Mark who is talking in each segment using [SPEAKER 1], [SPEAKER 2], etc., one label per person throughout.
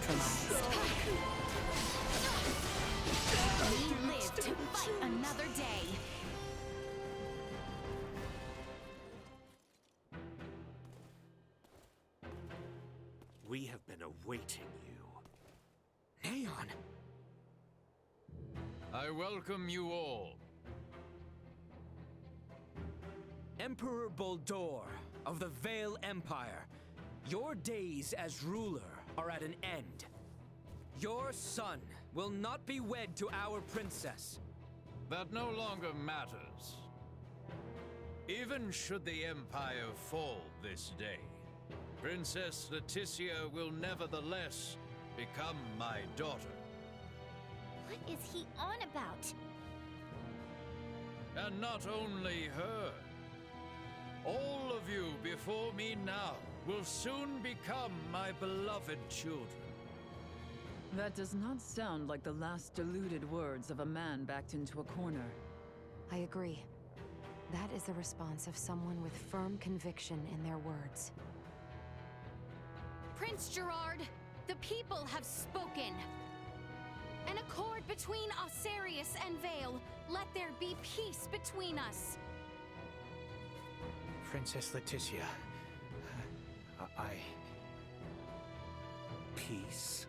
[SPEAKER 1] neutralized.
[SPEAKER 2] We live to fight another day.
[SPEAKER 3] We have been awaiting you.
[SPEAKER 4] Neyan!
[SPEAKER 5] I welcome you all.
[SPEAKER 4] Emperor Boldor of the Vale Empire, your days as ruler are at an end. Your son will not be wed to our princess.
[SPEAKER 5] That no longer matters. Even should the Empire fall this day, Princess Leticia will nevertheless become my daughter.
[SPEAKER 2] What is he on about?
[SPEAKER 5] And not only her. All of you before me now will soon become my beloved children.
[SPEAKER 1] That does not sound like the last deluded words of a man backed into a corner.
[SPEAKER 6] I agree. That is the response of someone with firm conviction in their words.
[SPEAKER 2] Prince Gerard, the people have spoken. An accord between Osarius and Vale. Let there be peace between us.
[SPEAKER 4] Princess Leticia,
[SPEAKER 3] Peace?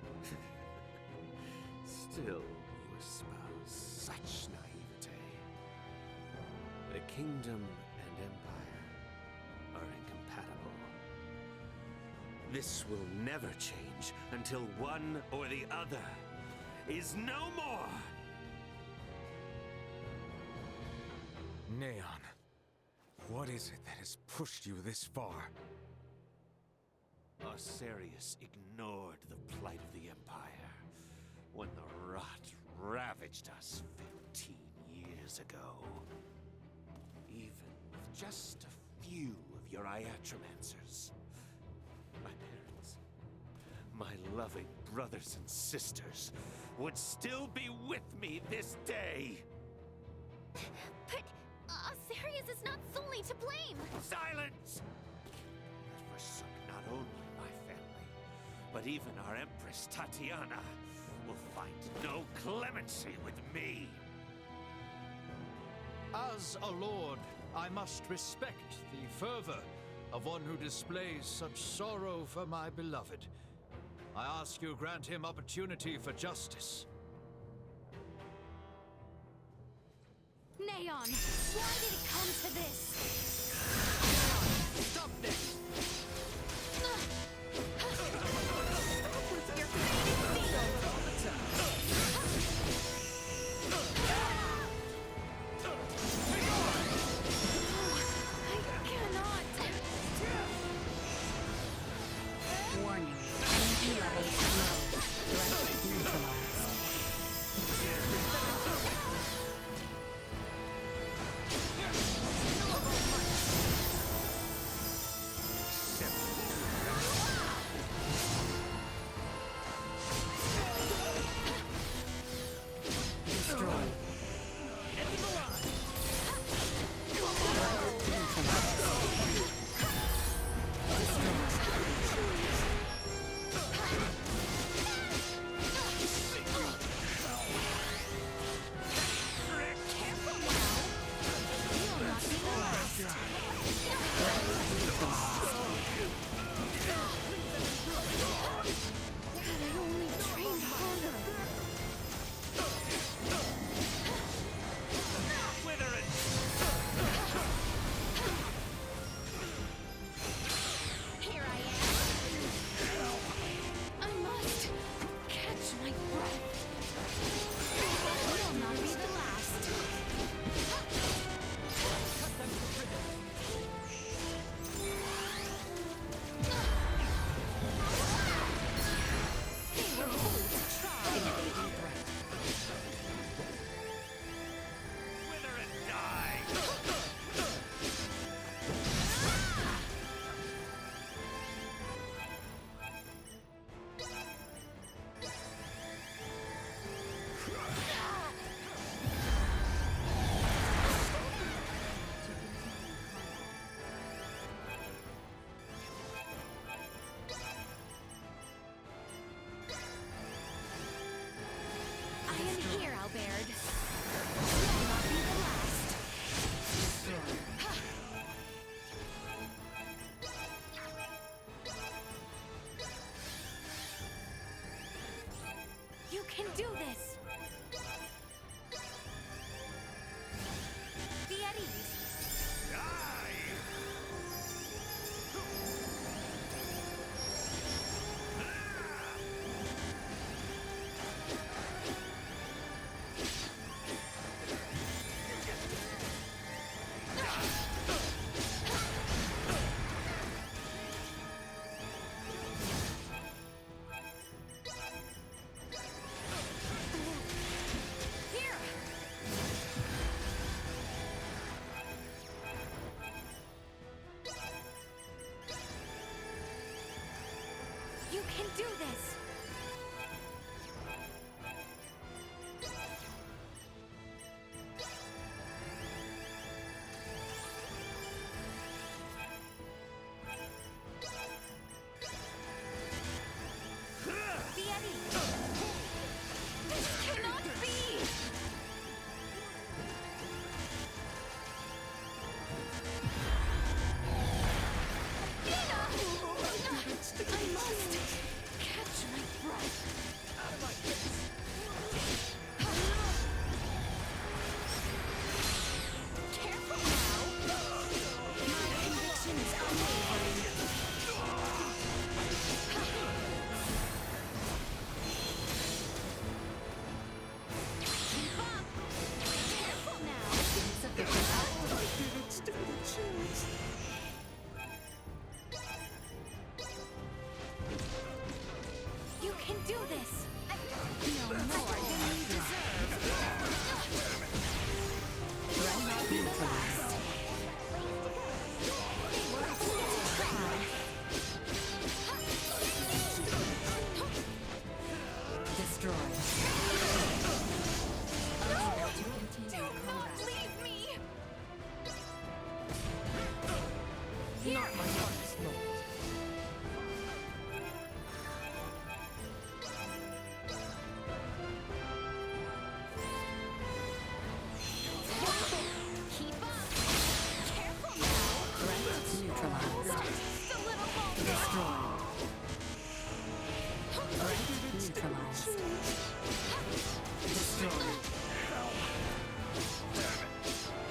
[SPEAKER 3] Still, you espouse such naivete. The kingdom and empire are incompatible. This will never change until one or the other is no more!
[SPEAKER 7] Neyan, what is it that has pushed you this far?
[SPEAKER 3] Osarius ignored the plight of the Empire when the rot ravaged us 15 years ago. Even with just a few of your iatromancers, my parents, my loving brothers and sisters would still be with me this day.
[SPEAKER 2] But Osarius is not solely to blame.
[SPEAKER 3] Silence! That forsook not only my family, but even our Empress Tatiana will find no clemency with me.
[SPEAKER 5] As a lord, I must respect the fervor of one who displays such sorrow for my beloved. I ask you grant him opportunity for justice.
[SPEAKER 2] Neyan, why did it come to this?
[SPEAKER 4] stop this!
[SPEAKER 2] Your fate is sealed. I cannot.
[SPEAKER 1] Warning. Energy levels low. Threat neutralized.
[SPEAKER 2] can do this! Be at ease. Here! You can do this! Be at ease. This cannot be! I must catch my breath. Careful now. My conviction is unwavering. Keep up. Careful now. Insufficient output. You can do this! No more than you deserve! Will not be the last! They were a crowd.
[SPEAKER 6] Destroy.
[SPEAKER 2] No! Do not leave me!
[SPEAKER 1] Not my heart's fault.
[SPEAKER 2] Keep up! Careful now!
[SPEAKER 6] Threat neutralized.
[SPEAKER 2] Just a little longer!
[SPEAKER 6] Destroyed. Threat neutralized. Destroyed.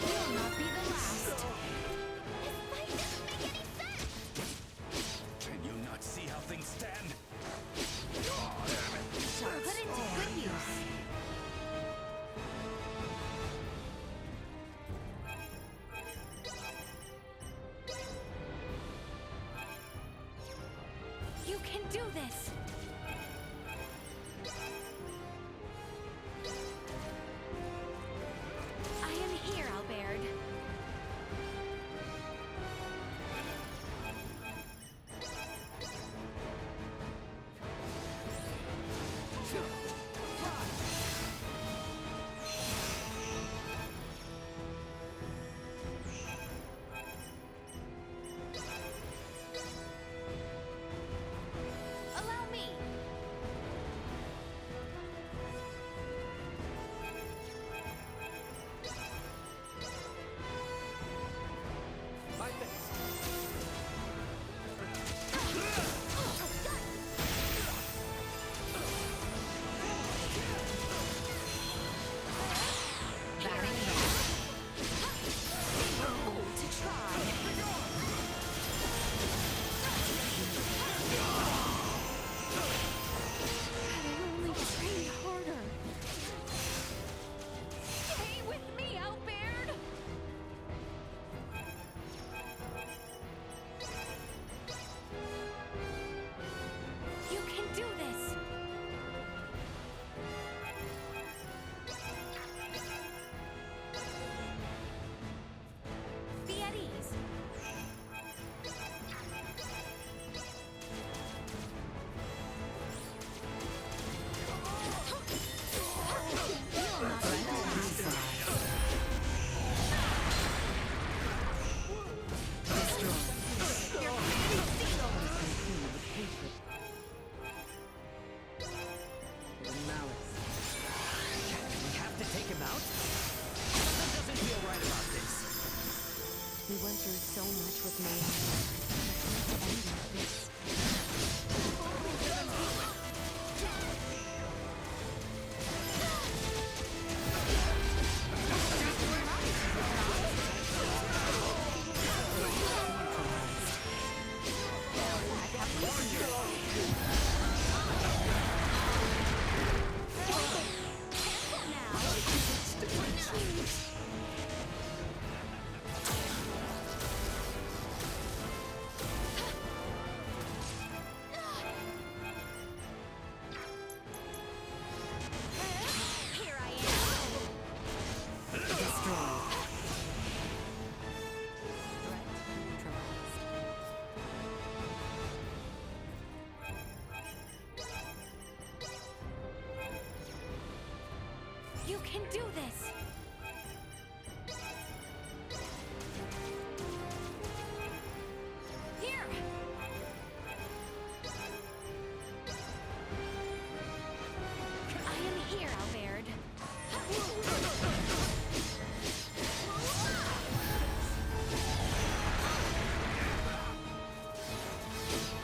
[SPEAKER 2] Will not be the last! This fight doesn't make any sense!
[SPEAKER 7] Can you not see how things stand?
[SPEAKER 2] Shall put it to good use. You can do this! I am here, Albert. Allow me! can do this! Here! I am here, Albert.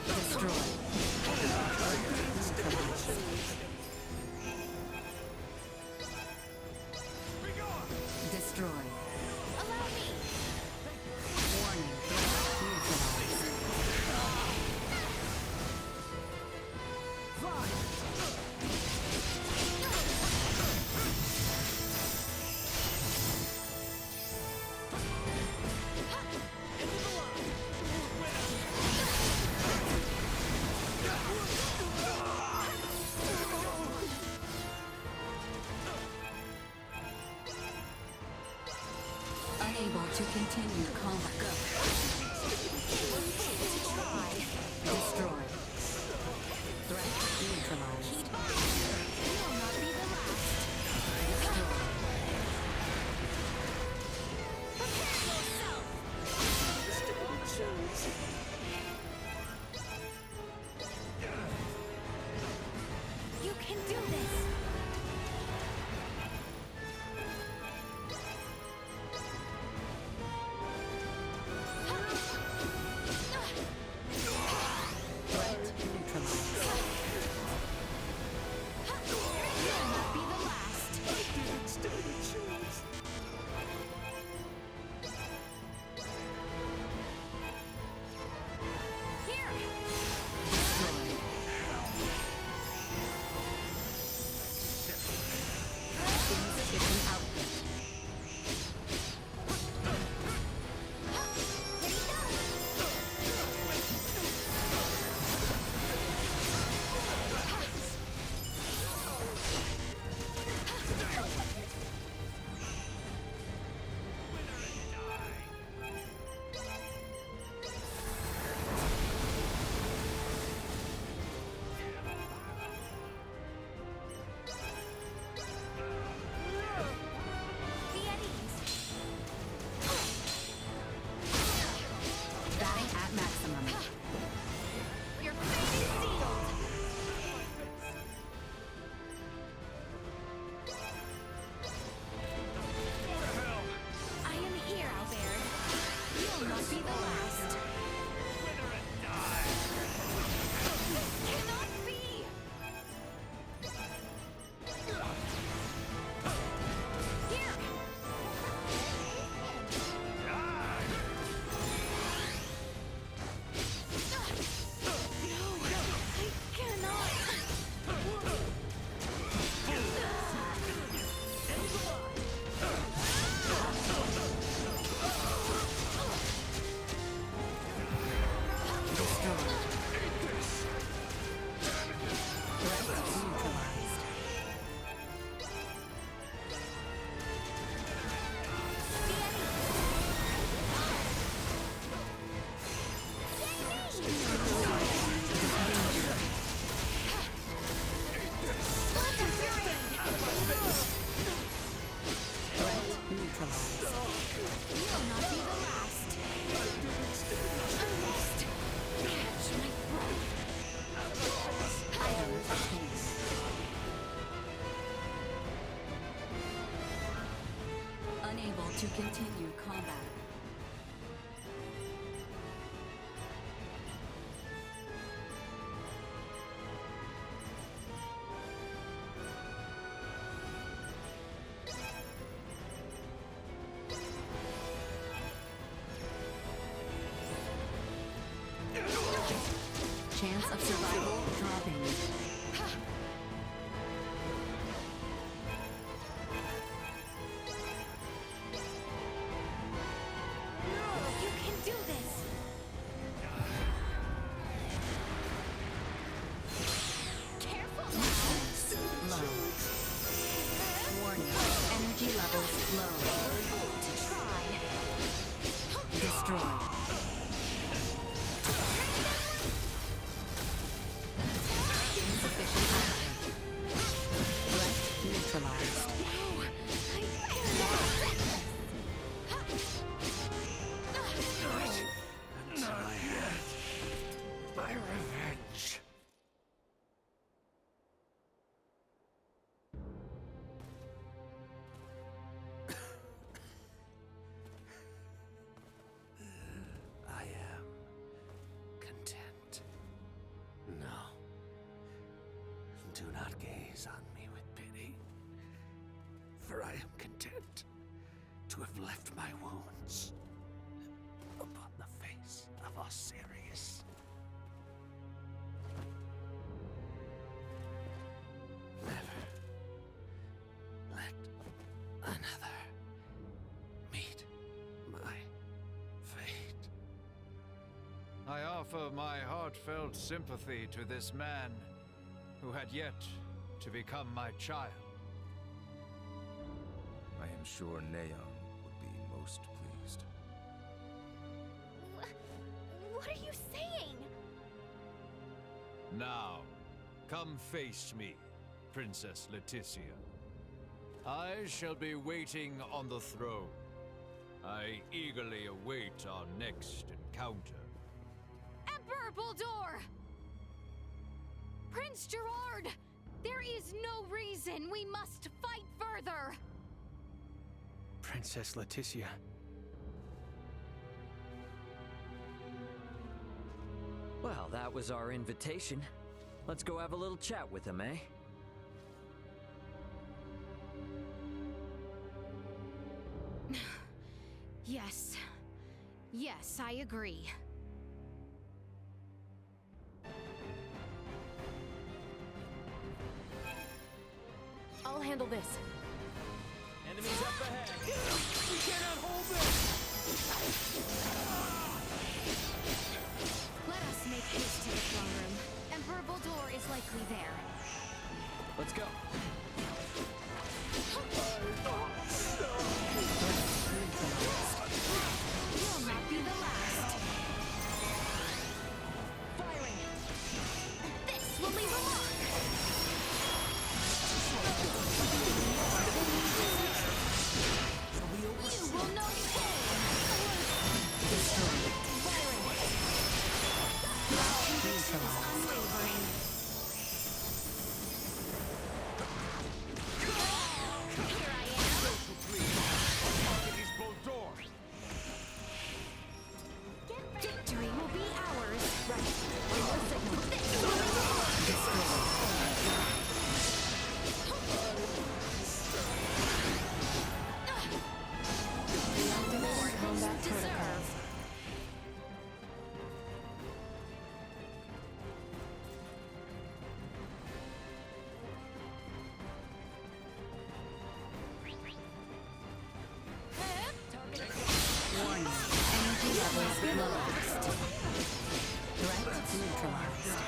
[SPEAKER 1] Destroy. Destroy.
[SPEAKER 2] Allow me!
[SPEAKER 1] Warning. Neutralized. Unable to continue combat. Go. Destroy. Threat neutralized.
[SPEAKER 2] Heed mine! You will not be the last!
[SPEAKER 1] Destroy.
[SPEAKER 2] Prepare yourself! You can do this!
[SPEAKER 1] Threat neutralized.
[SPEAKER 2] You will not be the last! Here!
[SPEAKER 1] Destroy. Insufficient output.
[SPEAKER 2] Be at ease!
[SPEAKER 1] Batting at maximum.
[SPEAKER 2] Your fate is sealed! I am here, Albert. You'll not be the last. This cannot be! Here! No, I cannot!
[SPEAKER 1] Destroy. Threat neutralized.
[SPEAKER 2] Be at ease!
[SPEAKER 1] Threat neutralized.
[SPEAKER 2] You will not be the last. I must catch my breath.
[SPEAKER 1] Item obtained. Unable to continue combat. Chance of survival dropping.
[SPEAKER 2] You can do this. Careful now.
[SPEAKER 1] Low. Warning. Energy levels low.
[SPEAKER 2] To try.
[SPEAKER 1] Destroy. Insufficient
[SPEAKER 3] Do not gaze on me with pity, for I am content to have left my wounds upon the face of Osiris. Never let another meet my fate.
[SPEAKER 5] I offer my heartfelt sympathy to this man who had yet to become my child.
[SPEAKER 7] I am sure Neyan would be most pleased.
[SPEAKER 2] What are you saying?
[SPEAKER 5] Now, come face me, Princess Leticia. I shall be waiting on the throne. I eagerly await our next encounter.
[SPEAKER 2] Emperor Baldur! Prince Gerard! There is no reason we must fight further!
[SPEAKER 4] Princess Leticia.
[SPEAKER 8] Well, that was our invitation. Let's go have a little chat with him, eh?
[SPEAKER 2] Yes. Yes, I agree.
[SPEAKER 6] I'll handle this.
[SPEAKER 4] Enemies up ahead. We cannot hold this!
[SPEAKER 2] Let us make haste to the throne room. Emperor Baldur is likely there.
[SPEAKER 8] Let's go.
[SPEAKER 2] You'll not be the last. Firing. This will leave a mark. You will know pain. Firing. My conviction is unwavering. Here I am. Victory will be ours. Right. On your signal. This will be more hosts deserve.
[SPEAKER 6] Energy levels low. Threat neutralized.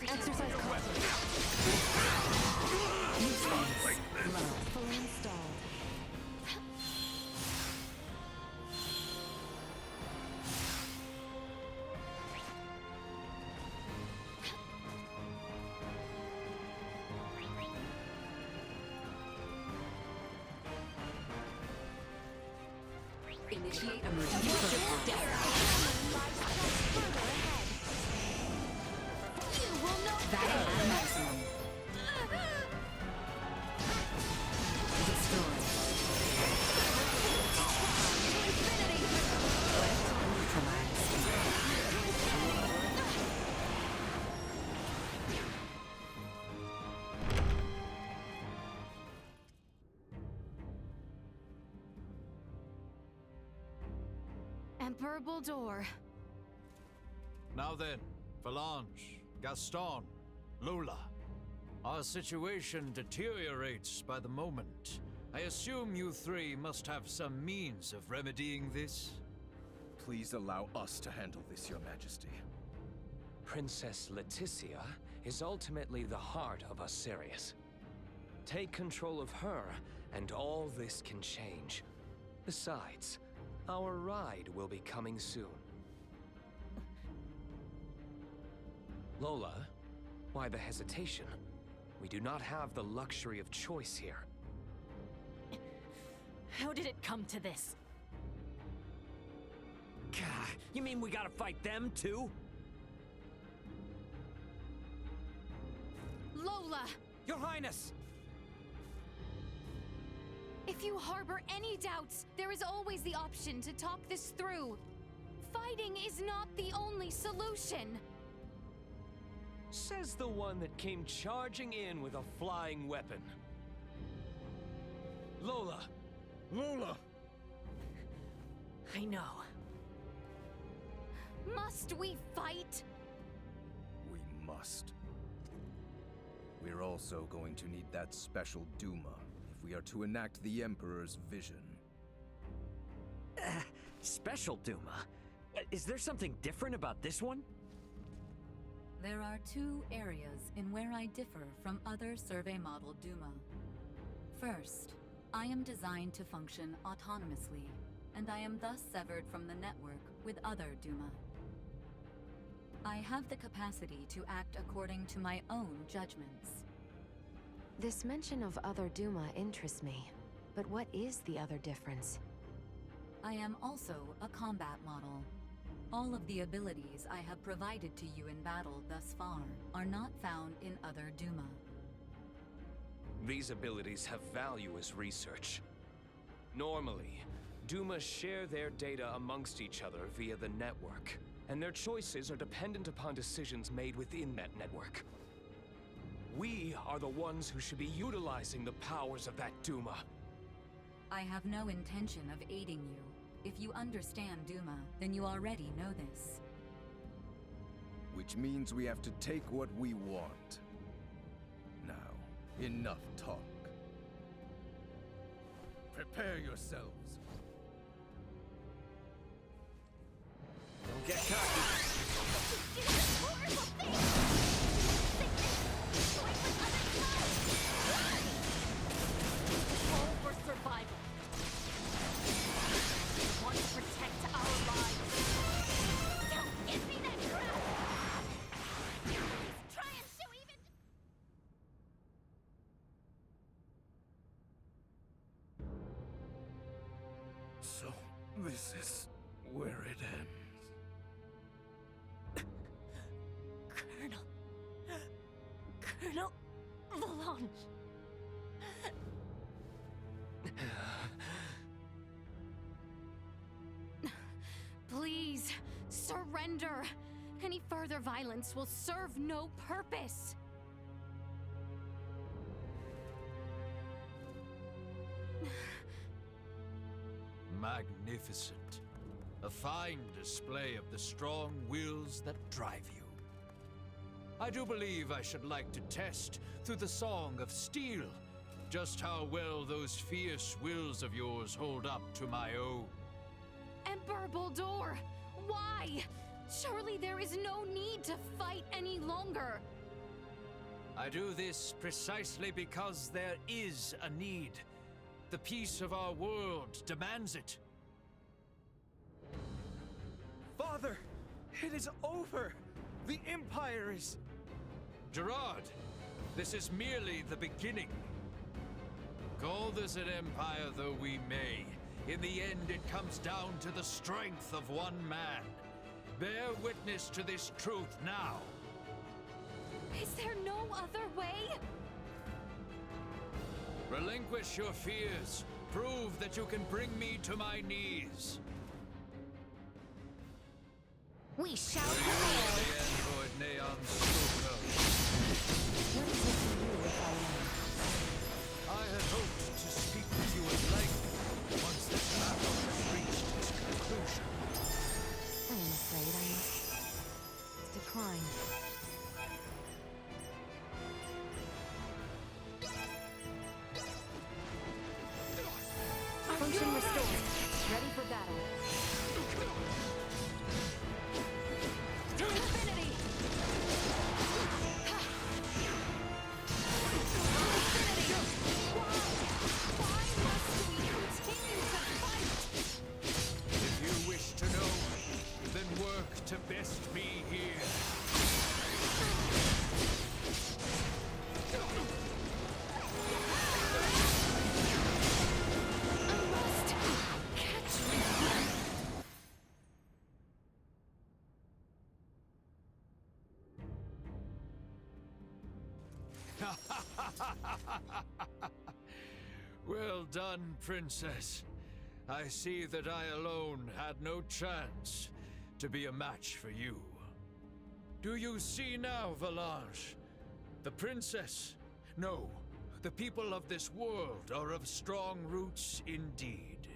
[SPEAKER 6] Exercise caution. New space. Low. Fully installed. Initiate emergency protocol.
[SPEAKER 2] You will know
[SPEAKER 6] Battle at maximum. Destroy. Threat neutralized.
[SPEAKER 2] Emperor Baldur.
[SPEAKER 5] Now then, Phalange, Gaston, Lola. Our situation deteriorates by the moment. I assume you three must have some means of remedying this?
[SPEAKER 7] Please allow us to handle this, Your Majesty.
[SPEAKER 9] Princess Leticia is ultimately the heart of Osiris. Take control of her, and all this can change. Besides, our ride will be coming soon. Lola, why the hesitation? We do not have the luxury of choice here.
[SPEAKER 10] How did it come to this?
[SPEAKER 8] Gah, you mean we gotta fight them too?
[SPEAKER 2] Lola!
[SPEAKER 4] Your Highness!
[SPEAKER 2] If you harbor any doubts, there is always the option to talk this through. fighting is not the only solution.
[SPEAKER 9] Says the one that came charging in with a flying weapon. Lola!
[SPEAKER 7] Lola!
[SPEAKER 10] I know.
[SPEAKER 2] Must we fight?
[SPEAKER 11] We must. We're also going to need that special Duma if we are to enact the Emperor's vision.
[SPEAKER 8] Special Duma? Is there something different about this one?
[SPEAKER 12] There are two areas in where I differ from other survey model Duma. First, I am designed to function autonomously, and I am thus severed from the network with other Duma. I have the capacity to act according to my own judgments.
[SPEAKER 6] This mention of other Duma interests me, but what is the other difference?
[SPEAKER 12] I am also a combat model. All of the abilities I have provided to you in battle thus far are not found in other Duma.
[SPEAKER 9] These abilities have value as research. Normally, Duma share their data amongst each other via the network, and their choices are dependent upon decisions made within that network. We are the ones who should be utilizing the powers of that Duma.
[SPEAKER 12] I have no intention of aiding you. If you understand Duma, then you already know this.
[SPEAKER 11] Which means we have to take what we want. Now, enough talk. Prepare yourselves.
[SPEAKER 8] Don't get cocky.
[SPEAKER 10] All for survival. We want to protect our lives.
[SPEAKER 2] Don't give me that crap! Please try and show even...
[SPEAKER 11] So, this is where it ends.
[SPEAKER 10] Colonel Forlorn.
[SPEAKER 2] Please, surrender. Any further violence will serve no purpose.
[SPEAKER 5] Magnificent. A fine display of the strong wills that drive you. I do believe I should like to test, through the Song of Steel, just how well those fierce wills of yours hold up to my own.
[SPEAKER 2] Emperor Baldur, why? Surely there is no need to fight any longer.
[SPEAKER 5] I do this precisely because there is a need. The peace of our world demands it.
[SPEAKER 7] Father! It is over! The Empire is...
[SPEAKER 5] Gerard, this is merely the beginning. Call this an empire though we may, in the end it comes down to the strength of one man. Bear witness to this truth now.
[SPEAKER 2] Is there no other way?
[SPEAKER 5] Relinquish your fears. Prove that you can bring me to my knees.
[SPEAKER 2] We shall
[SPEAKER 5] You
[SPEAKER 2] prevail.
[SPEAKER 5] are the android Neyan spoke of.
[SPEAKER 6] What is it to you if
[SPEAKER 5] I had hoped to speak with you at length once this battle has reached its conclusion.
[SPEAKER 6] I am afraid I must decline. Function restored. Ready for battle.
[SPEAKER 2] To infinity! Why must we continue to fight?
[SPEAKER 5] If you wish to know, then work to best be here.
[SPEAKER 2] I must catch you.
[SPEAKER 5] Well done, Princess. I see that I alone had no chance. to be a match for you. Do you see now, Valanche? The princess? No, the people of this world are of strong roots indeed.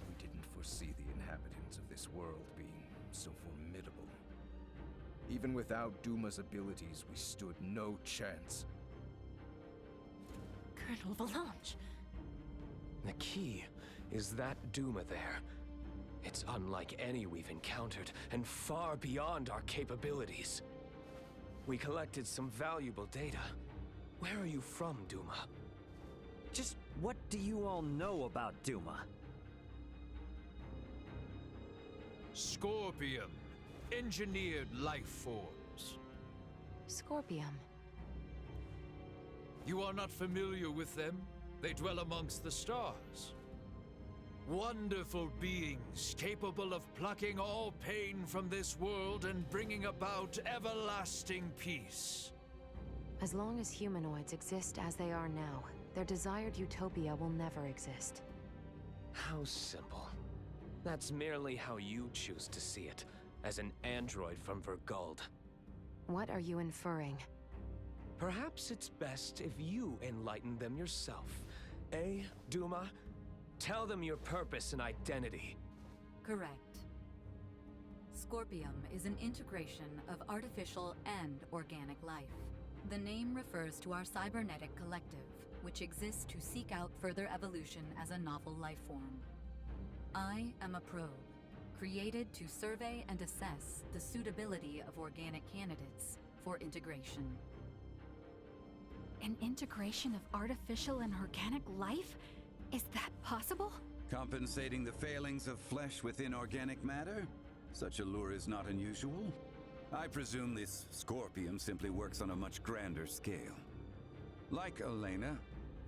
[SPEAKER 11] We didn't foresee the inhabitants of this world being so formidable. Even without Duma's abilities, we stood no chance.
[SPEAKER 10] Colonel Valanche.
[SPEAKER 9] The key is that Duma there. It's unlike any we've encountered, and far beyond our capabilities. We collected some valuable data. Where are you from, Duma?
[SPEAKER 8] Just what do you all know about Duma?
[SPEAKER 5] Scorpium. Engineered life forms.
[SPEAKER 6] Scorpium.
[SPEAKER 5] You are not familiar with them? They dwell amongst the stars. Wonderful beings capable of plucking all pain from this world and bringing about everlasting peace.
[SPEAKER 6] As long as humanoids exist as they are now, their desired utopia will never exist.
[SPEAKER 9] How simple. That's merely how you choose to see it, as an android from Verguld.
[SPEAKER 6] What are you inferring?
[SPEAKER 9] Perhaps it's best if you enlighten them yourself. Eh, Duma? Tell them your purpose and identity.
[SPEAKER 12] Correct. Scorpium is an integration of artificial and organic life. The name refers to our cybernetic collective, which exists to seek out further evolution as a novel life form. I am a probe, created to survey and assess the suitability of organic candidates for integration.
[SPEAKER 2] An integration of artificial and organic life? Is that possible?
[SPEAKER 13] Compensating the failings of flesh within organic matter? Such a lure is not unusual. I presume this Scorpium simply works on a much grander scale. Like Elena,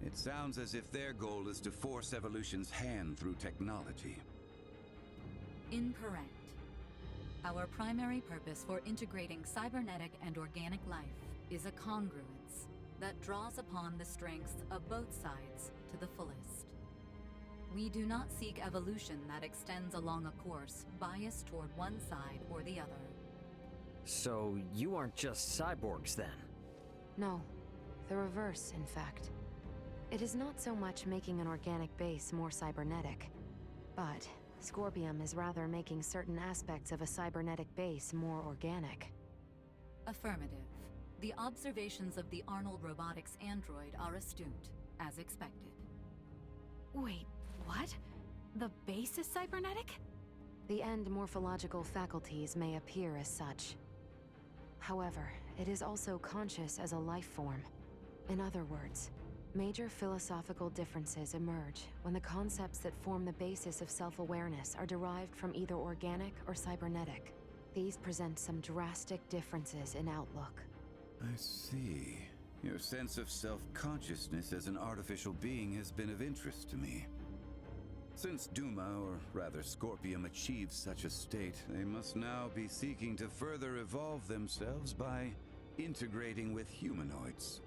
[SPEAKER 13] it sounds as if their goal is to force evolution's hand through technology.
[SPEAKER 12] Incorrect. Our primary purpose for integrating cybernetic and organic life is a congruence that draws upon the strengths of both sides to the fullest. We do not seek evolution that extends along a course biased toward one side or the other.
[SPEAKER 8] So you aren't just cyborgs then?
[SPEAKER 6] No, the reverse, in fact. It is not so much making an organic base more cybernetic, but Scorpium is rather making certain aspects of a cybernetic base more organic.
[SPEAKER 12] Affirmative. The observations of the Arnold Robotics android are astute, as expected.
[SPEAKER 2] Wait, what? The base is cybernetic?
[SPEAKER 6] The end morphological faculties may appear as such. However, it is also conscious as a life form. In other words, major philosophical differences emerge when the concepts that form the basis of self-awareness are derived from either organic or cybernetic. These present some drastic differences in outlook.
[SPEAKER 13] I see. Your sense of self-consciousness as an artificial being has been of interest to me. Since Duma, or rather Scorpium, achieves such a state, they must now be seeking to further evolve themselves by integrating with humanoids.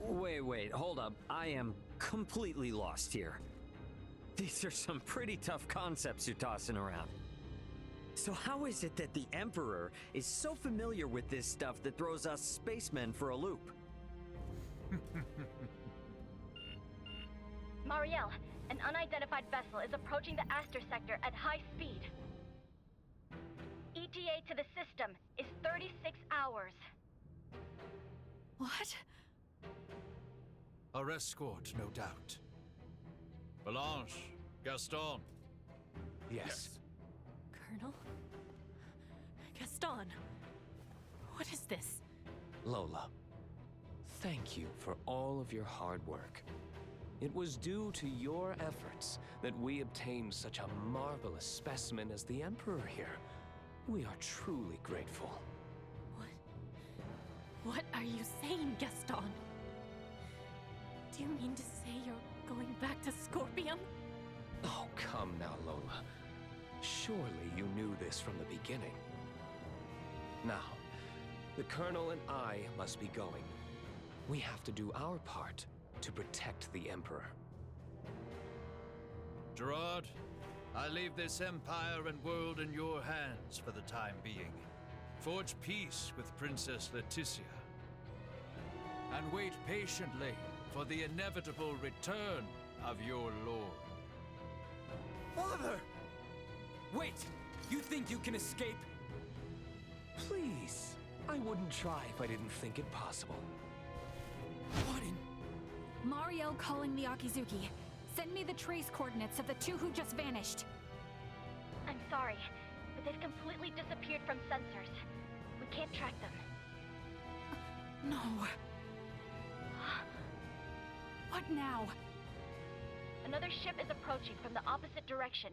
[SPEAKER 8] Wait, hold up. I am completely lost here. These are some pretty tough concepts you're tossing around. So how is it that the Emperor is so familiar with this stuff that throws us spacemen for a loop?
[SPEAKER 10] Marielle, an unidentified vessel is approaching the Aster sector at high speed. ETA to the system is 36 hours.
[SPEAKER 2] What?
[SPEAKER 5] Our escort, no doubt. Valanche, Gaston.
[SPEAKER 9] Yes.
[SPEAKER 10] Colonel? Gaston? What is this?
[SPEAKER 9] Lola, thank you for all of your hard work. It was due to your efforts that we obtained such a marvelous specimen as the Emperor here. We are truly grateful.
[SPEAKER 10] What are you saying, Gaston? Do you mean to say you're going back to Scorpium?
[SPEAKER 9] Oh, come now, Lola. Surely you knew this from the beginning. Now, the Colonel and I must be going. We have to do our part to protect the Emperor.
[SPEAKER 5] Gerard, I leave this empire and world in your hands for the time being. Forge peace with Princess Leticia. And wait patiently for the inevitable return of your lord.
[SPEAKER 7] Father!
[SPEAKER 4] Wait! You think you can escape?
[SPEAKER 9] Please. I wouldn't try if I didn't think it possible.
[SPEAKER 4] What in...
[SPEAKER 2] Mariel calling the Akizuki. Send me the trace coordinates of the two who just vanished.
[SPEAKER 14] I'm sorry, but they've completely disappeared from sensors. We can't track them.
[SPEAKER 2] No. What now?
[SPEAKER 14] Another ship is approaching from the opposite direction.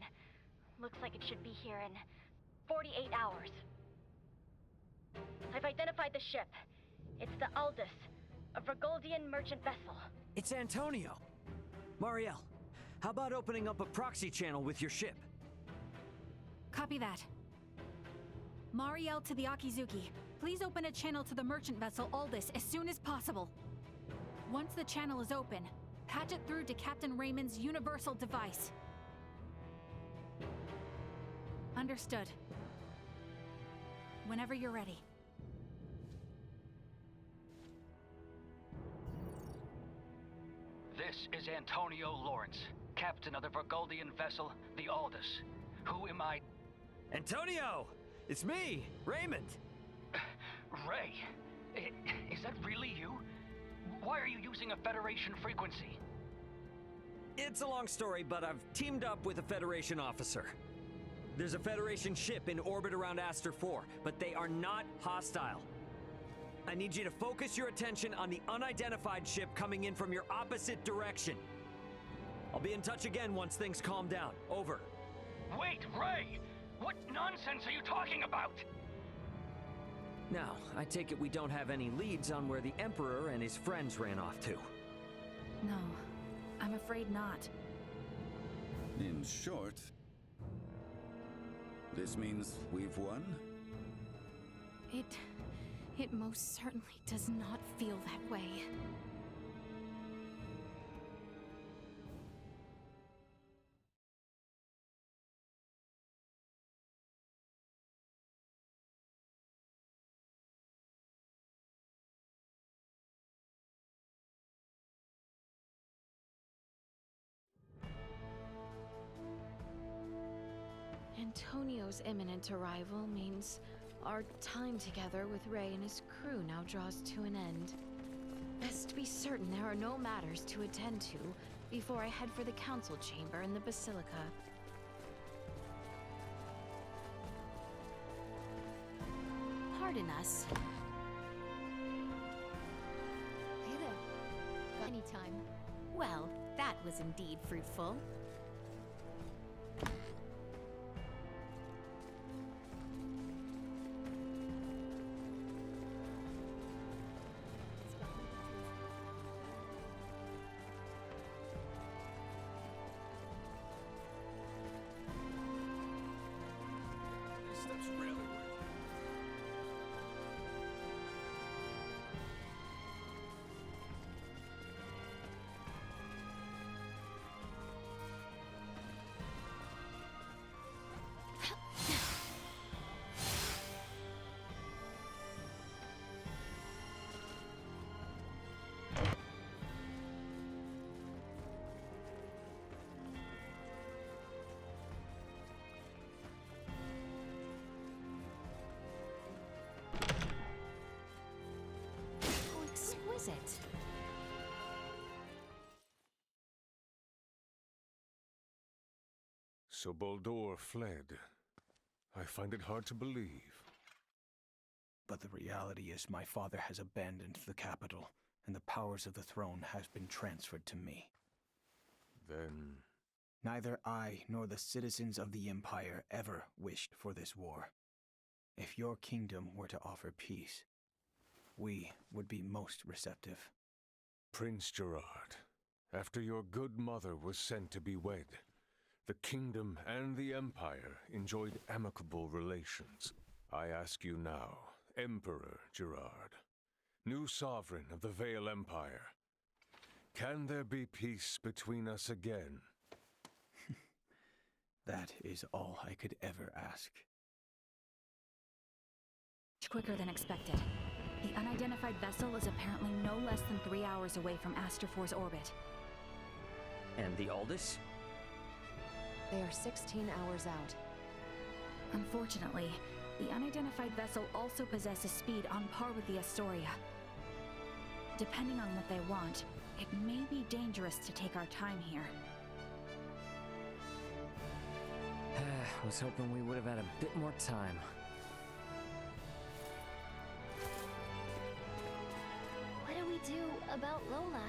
[SPEAKER 14] Looks like it should be here in 48 hours. I've identified the ship. It's the Aldous, a Vergoldian merchant vessel.
[SPEAKER 8] It's Antonio. Mariel, how about opening up a proxy channel with your ship?
[SPEAKER 2] Copy that. Mariel to the Akizuki. Please open a channel to the merchant vessel Aldous as soon as possible. Once the channel is open, patch it through to Captain Raymond's universal device. Understood. Whenever you're ready.
[SPEAKER 15] This is Antonio Lawrence, captain of the Vergoldian vessel, the Aldous. Who am I?
[SPEAKER 8] Antonio! It's me, Raymond!
[SPEAKER 15] Ray, is that really you? Why are you using a Federation frequency?
[SPEAKER 8] It's a long story, but I've teamed up with a Federation officer. There's a Federation ship in orbit around Aster 4, but they are not hostile. I need you to focus your attention on the unidentified ship coming in from your opposite direction. I'll be in touch again once things calm down. Over.
[SPEAKER 15] Wait, Ray! What nonsense are you talking about?
[SPEAKER 8] Now, I take it we don't have any leads on where the Emperor and his friends ran off to.
[SPEAKER 2] No, I'm afraid not.
[SPEAKER 13] In short, this means we've won?
[SPEAKER 2] It most certainly does not feel that way.
[SPEAKER 6] Antonio's imminent arrival means our time together with Ray and his crew now draws to an end. Best be certain there are no matters to attend to before I head for the council chamber in the Basilica. Pardon us.
[SPEAKER 10] Hey there. Anytime.
[SPEAKER 2] Well, that was indeed fruitful.
[SPEAKER 11] This stuff's really worth it.
[SPEAKER 2] How exquisite.
[SPEAKER 3] So Baldur fled. I find it hard to believe.
[SPEAKER 7] But the reality is my father has abandoned the capital, and the powers of the throne has been transferred to me.
[SPEAKER 3] Then...
[SPEAKER 7] Neither I nor the citizens of the Empire ever wished for this war. If your kingdom were to offer peace, we would be most receptive.
[SPEAKER 3] Prince Gerard, after your good mother was sent to be wed, the kingdom and the Empire enjoyed amicable relations. I ask you now, Emperor Gerard, new sovereign of the Vale Empire, can there be peace between us again?
[SPEAKER 7] That is all I could ever ask.
[SPEAKER 2] Quicker than expected. The unidentified vessel is apparently no less than 3 hours away from Aster4's orbit.
[SPEAKER 8] And the Aldous?
[SPEAKER 6] They are 16 hours out.
[SPEAKER 2] Unfortunately, the unidentified vessel also possesses speed on par with the Astoria. Depending on what they want, it may be dangerous to take our time here.
[SPEAKER 8] Was hoping we would have had a bit more time.
[SPEAKER 14] What do we do about Lola?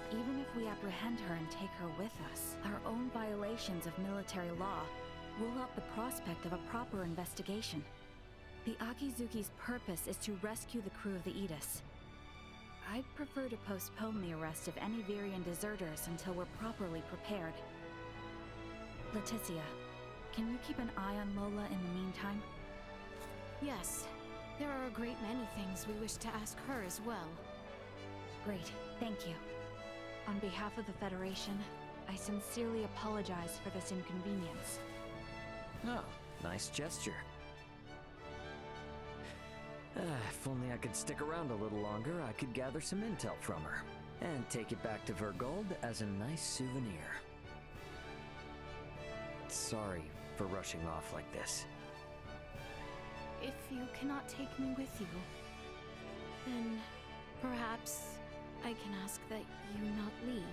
[SPEAKER 2] Even if we apprehend her and take her with us, our own violations of military law rule out the prospect of a proper investigation. The Akizuki's purpose is to rescue the crew of the Aegis. I'd prefer to postpone the arrest of any Virian deserters until we're properly prepared. Leticia, can you keep an eye on Lola in the meantime?
[SPEAKER 16] Yes. There are a great many things we wish to ask her as well.
[SPEAKER 2] Great, thank you. On behalf of the Federation, I sincerely apologize for this inconvenience.
[SPEAKER 8] Oh, nice gesture. If only I could stick around a little longer, I could gather some intel from her. And take it back to Vergold as a nice souvenir. Sorry for rushing off like this.
[SPEAKER 16] If you cannot take me with you, then perhaps I can ask that you not leave.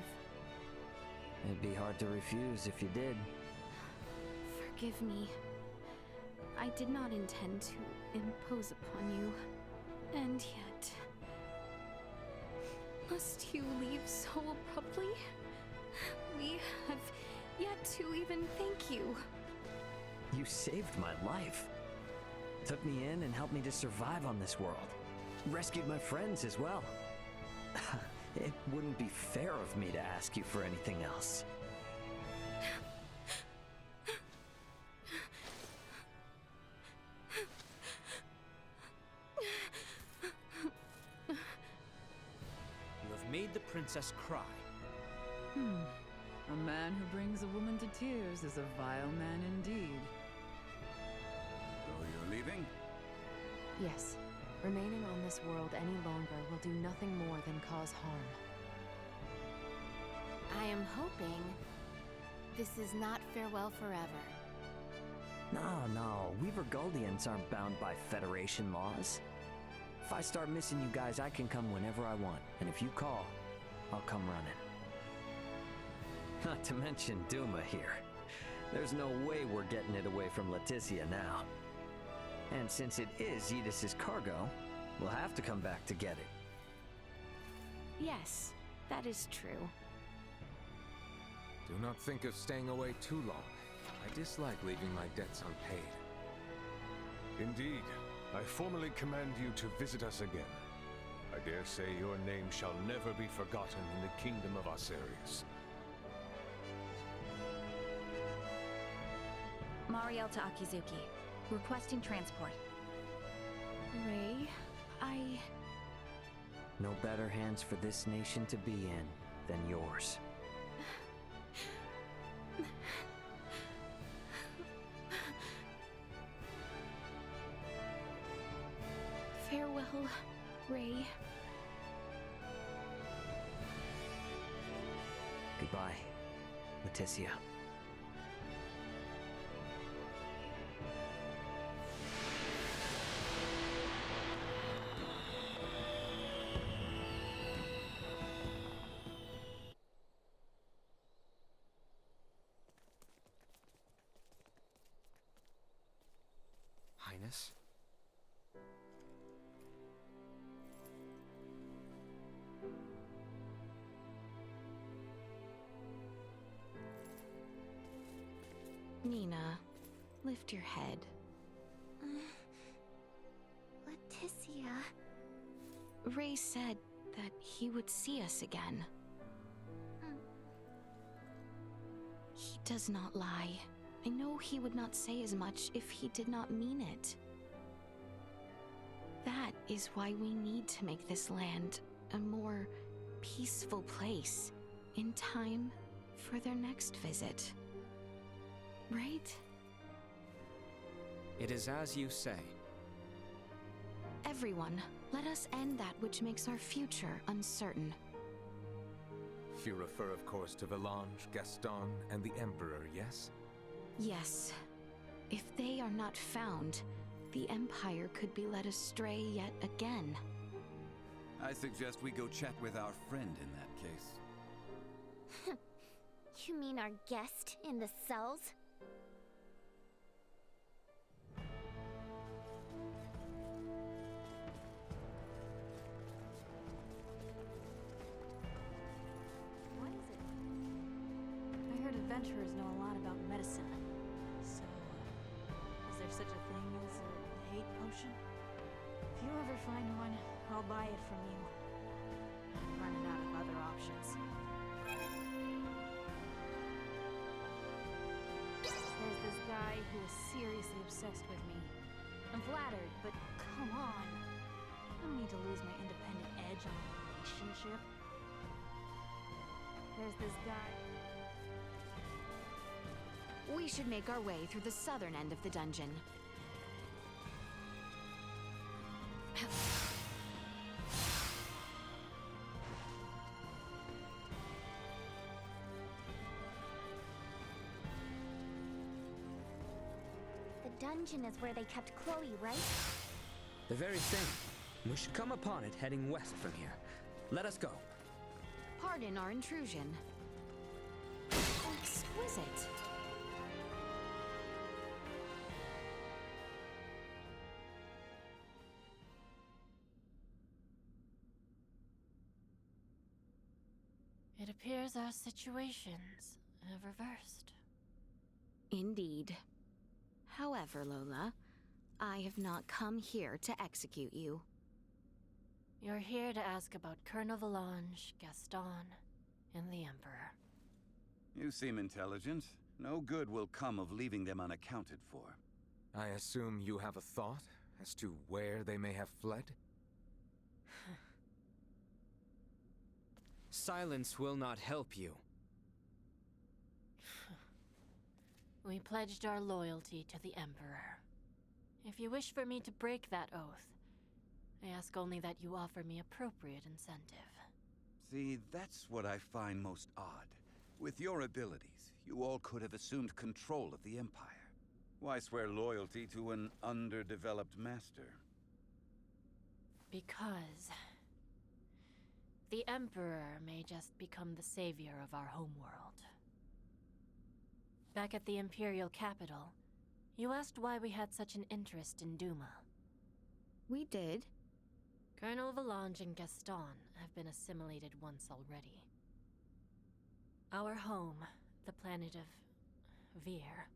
[SPEAKER 8] It'd be hard to refuse if you did.
[SPEAKER 16] Forgive me. I did not intend to impose upon you. And yet... Must you leave so abruptly? We have yet to even thank you.
[SPEAKER 8] You saved my life. Took me in and helped me to survive on this world. Rescued my friends as well. It wouldn't be fair of me to ask you for anything else.
[SPEAKER 4] You have made the princess cry.
[SPEAKER 1] A man who brings a woman to tears is a vile man indeed.
[SPEAKER 13] So you're leaving?
[SPEAKER 6] Yes. Remaining on this world any longer will do nothing more than cause harm.
[SPEAKER 16] I am hoping this is not farewell forever.
[SPEAKER 8] No, we Vergoldians aren't bound by Federation laws. If I start missing you guys, I can come whenever I want. And if you call, I'll come running. Not to mention Duma here. There's no way we're getting it away from Leticia now. And since it is Edis's cargo, we'll have to come back to get it.
[SPEAKER 16] Yes, that is true.
[SPEAKER 17] Do not think of staying away too long. I dislike leaving my debts unpaid.
[SPEAKER 18] Indeed. I formally command you to visit us again. I dare say your name shall never be forgotten in the kingdom of Asarius.
[SPEAKER 2] Mariel to Akizuki. Requesting transport.
[SPEAKER 16] Ray,
[SPEAKER 8] No better hands for this nation to be in than yours.
[SPEAKER 16] Farewell, Ray.
[SPEAKER 8] Goodbye, Leticia.
[SPEAKER 17] Highness?
[SPEAKER 16] Nina, lift your head.
[SPEAKER 14] Leticia...
[SPEAKER 16] Ray said that he would see us again. He does not lie. I know he would not say as much if he did not mean it. That is why we need to make this land a more peaceful place in time for their next visit.
[SPEAKER 6] right?
[SPEAKER 4] It is as you say.
[SPEAKER 6] Everyone, let us end that which makes our future uncertain.
[SPEAKER 17] You refer, of course, to Valange, Gaston, and the Emperor, yes?
[SPEAKER 6] Yes. If they are not found, the Empire could be led astray yet again.
[SPEAKER 13] I suggest we go chat with our friend in that case.
[SPEAKER 14] You mean our guest in the cells?
[SPEAKER 2] What is it? I heard adventurers know a lot about medicine. So, is there such a thing as a hate potion? If you ever find one, I'll buy it from you. I'm running out of other options. There's this guy who is seriously obsessed with me. I'm flattered, but come on. I don't need to lose my independent edge on a relationship. There's this guy.
[SPEAKER 6] We should make our way through the southern end of the dungeon.
[SPEAKER 14] The dungeon is where they kept Chloe, right?
[SPEAKER 4] The very thing. We should come upon it heading west from here. Let us go.
[SPEAKER 6] Pardon our intrusion. Exquisite.
[SPEAKER 10] It appears our situations have reversed.
[SPEAKER 6] Indeed. However, Lola, I have not come here to execute you.
[SPEAKER 10] You're here to ask about Colonel Valange, Gaston, and the Emperor.
[SPEAKER 13] You seem intelligent. No good will come of leaving them unaccounted for.
[SPEAKER 17] I assume you have a thought as to where they may have fled?
[SPEAKER 4] Silence will not help you.
[SPEAKER 10] We pledged our loyalty to the Emperor. If you wish for me to break that oath, I ask only that you offer me appropriate incentive.
[SPEAKER 13] See, that's what I find most odd. With your abilities, you all could have assumed control of the Empire. Why swear loyalty to an underdeveloped master?
[SPEAKER 10] Because the Emperor may just become the savior of our homeworld. Back at the Imperial capital, you asked why we had such an interest in Duma.
[SPEAKER 6] We did.
[SPEAKER 10] Colonel Valange and Gaston have been assimilated once already. Our home, the planet of Vir,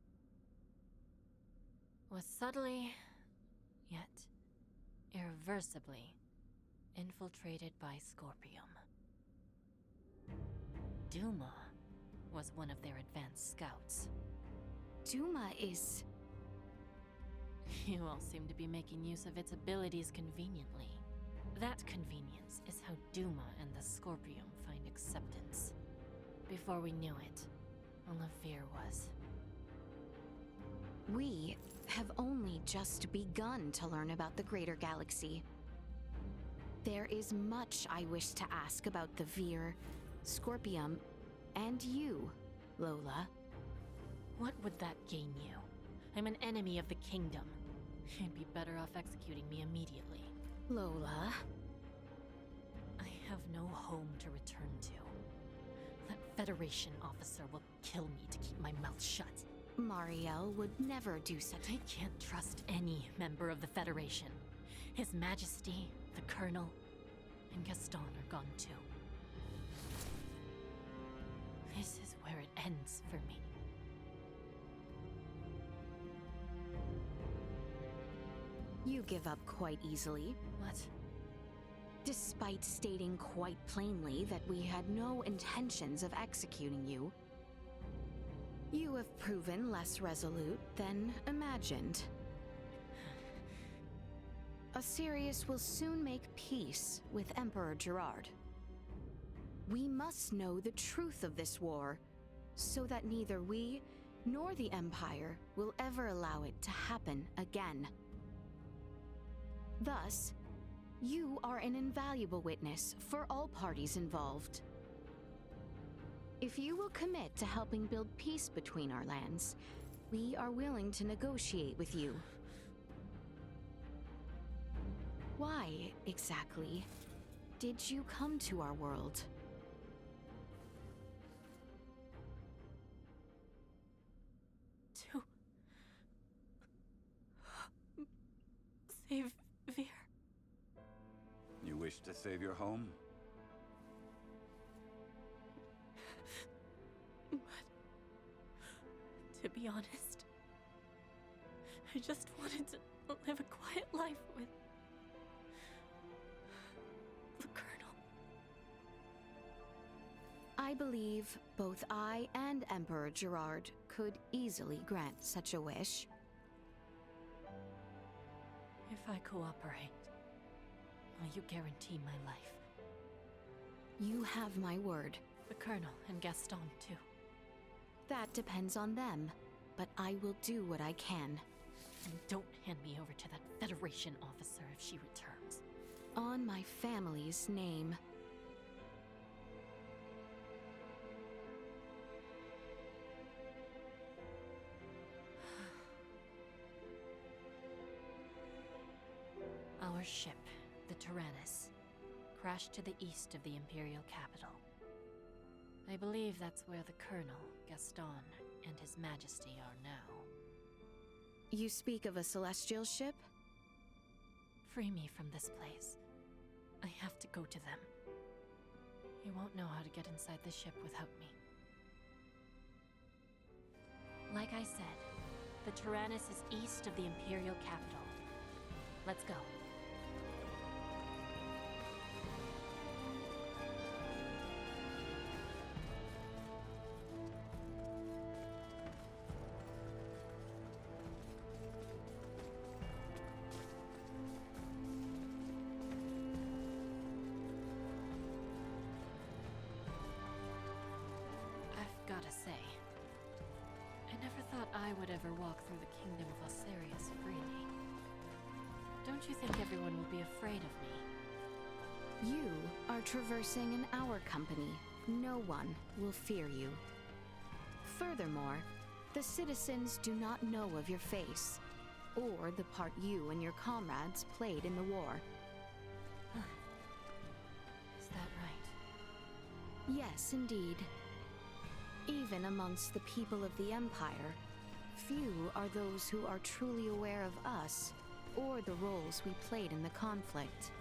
[SPEAKER 10] was subtly, yet irreversibly, infiltrated by Scorpium. Duma was one of their advanced scouts.
[SPEAKER 6] Duma is...
[SPEAKER 10] You all seem to be making use of its abilities conveniently. That convenience is how Duma and the Scorpium find acceptance. Before we knew it, all of Vir was.
[SPEAKER 6] We have only just begun to learn about the greater galaxy. There is much I wish to ask about the Vir, Scorpium, and you, Lola.
[SPEAKER 10] What would that gain you? I'm an enemy of the kingdom. You'd be better off executing me immediately.
[SPEAKER 6] Lola.
[SPEAKER 10] I have no home to return to. That Federation officer will kill me to keep my mouth shut.
[SPEAKER 6] Mariel would never do such.
[SPEAKER 10] I can't trust any member of the Federation. His Majesty, the Colonel, and Gaston are gone too. This is where it ends for me.
[SPEAKER 6] You give up quite easily.
[SPEAKER 10] What?
[SPEAKER 6] Despite stating quite plainly that we had no intentions of executing you, you have proven less resolute than imagined. Asirius will soon make peace with Emperor Gerard. We must know the truth of this war, so that neither we nor the Empire will ever allow it to happen again. Thus, you are an invaluable witness for all parties involved. If you will commit to helping build peace between our lands, we are willing to negotiate with you. Why, exactly, did you come to our world?
[SPEAKER 10] To save Veer.
[SPEAKER 13] You wish to save your home?
[SPEAKER 10] But to be honest, I just wanted to live a quiet life with the Colonel.
[SPEAKER 6] I believe both I and Emperor Gerard could easily grant such a wish.
[SPEAKER 10] If I cooperate, will you guarantee my life?
[SPEAKER 6] You have my word.
[SPEAKER 10] The Colonel and Gaston, too.
[SPEAKER 6] That depends on them, but I will do what I can.
[SPEAKER 10] And don't hand me over to that Federation officer if she returns.
[SPEAKER 6] On my family's name.
[SPEAKER 10] Our ship, the Tyrannus, crashed to the east of the Imperial capital. I believe that's where the Colonel, Gaston, and His Majesty are now.
[SPEAKER 6] You speak of a celestial ship?
[SPEAKER 10] Free me from this place. I have to go to them. You won't know how to get inside the ship without me. Like I said, the Tyrannus is east of the Imperial capital. Let's go. Gotta say, I never thought I would ever walk through the kingdom of Osirius freely. Don't you think everyone will be afraid of me?
[SPEAKER 6] You are traversing in our company. No one will fear you. Furthermore, the citizens do not know of your face, or the part you and your comrades played in the war.
[SPEAKER 10] Is that right?
[SPEAKER 6] Yes, indeed. Even amongst the people of the Empire, few are those who are truly aware of us, or the roles we played in the conflict.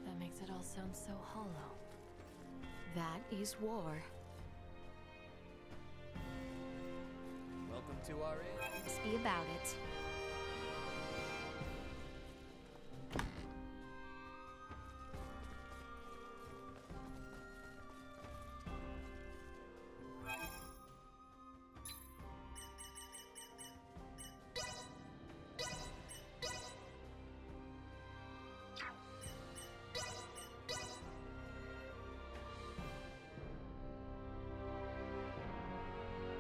[SPEAKER 10] That makes it all sound so hollow.
[SPEAKER 6] That is war.
[SPEAKER 19] Welcome to our inn.
[SPEAKER 6] Must be about it.